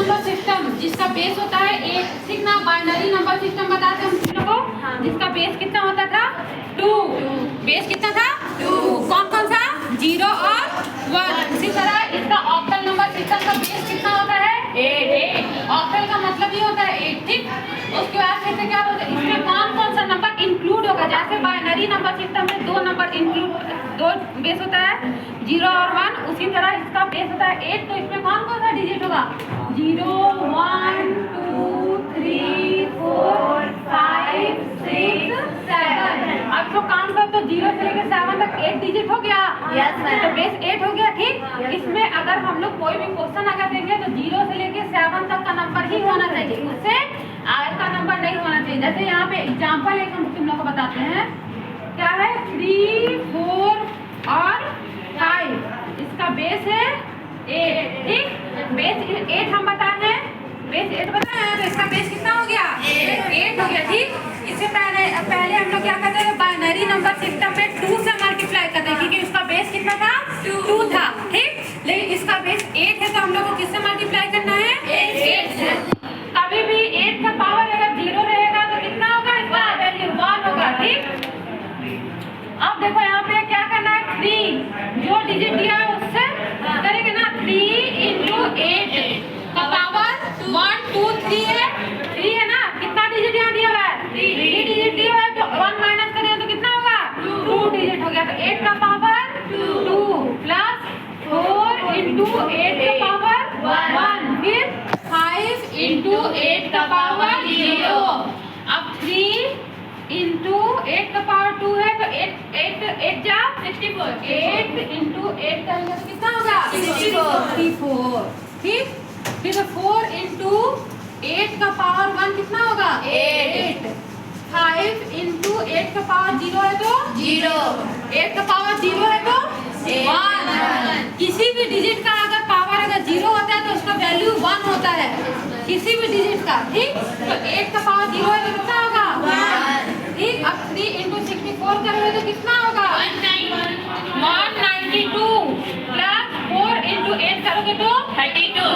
Number system जिसका base होता है 8, ठीक ना। बाइनरी नंबर सिस्टम बताते हैं हम तुम लोगों को, जिसका बेस कितना होता था 2। बेस कितना था 2। कौन कौन सा 0 और 1। इसी तरह इसका ऑक्टल नंबर सिस्टम का बेस कितना होता है 8। ऑक्टल का मतलब ये होता है 8, ठीक। उसके बाद फिर से क्या होता है, इसमें कौन कौन सा नंबर इंक्लूड होगा। जैसे बाइनरी नंबर सिस्टम में 2 नंबर इंक्लूड, 2 बेस होता है 0 और 1। उसी तरह इसका बेस होता है 8, तो इसमें कौन कौन सा डिजिट होगा 0, 1, 2, 3, 4, 5, 6, 7। अब तो काउंट कर तो 0 से लेकर 7 तक 8 डिजिट हो गया। तो बेस 8 हो गया, ठीक। इसमें अगर हम लोग कोई भी क्वेश्चन अगर देंगे तो 0 से लेकर 7 तक का नंबर ही होना चाहिए, उससे आगे का नंबर नहीं होना चाहिए। जैसे यहाँ पे एग्जाम्पल एक हम तुम लोग को बताते हैं, क्या है 3, 4 और 5। इसका बेस है 8, ठीक। बेस 8 हम बताए हैं, बेस 8 बताए हैं, तो इसका बेस कितना हो गया 8 हो गया, ठीक। इससे पहले हम लोग क्या करते थे, बाइनरी नंबर सिस्टम में 2 से मल्टीप्लाई करते हैं, क्योंकि उसका बेस कितना था 2 था, ठीक। लेकिन इसका बेस 8 है, तो हम लोग को किससे मल्टीप्लाई करना है 8 से। कभी भी 8 का पावर अगर 0 रहेगा तो कितना होगा, इसका वैल्यू 1 होगा, ठीक। अब देखो यहाँ पे क्या करना है, 3 जो डिजिट दिया है उससे करेंगे ना, 3 × 8 का पावर 1, 2, 3 है, 3 है ना। कितना डिजिट यहाँ दिया हुआ है 3 डिजिट दिया हुआ है, तो 1 माइनस करें तो कितना होगा 2 डिजिट हो गया। तो 8 का पावर 2 प्लस 4 × 8 का पावर 1, फिर 5 × 8 का पावर 0। अब 3 × 8 का पावर 2 है, तो 8 जा 64। 8 × 8 करेंगे तो कितना होगा 64, ठीक। फिर 4 × 8 का पावर 1 कितना होगा 8। 5 × 8 का पावर 0 है तो 0। 8 का पावर 0 है तो 1। किसी भी डिजिट का अगर पावर अगर 0 होता है तो उसका वैल्यू 1 होता है, किसी भी डिजिट का, ठीक। तो 8 का पावर 0 है तो कितना होगा 1, ठीक। अब 3 × 64 करोगे तो कितना होगा 192 प्लस 4 × 8 करोगे तो 32।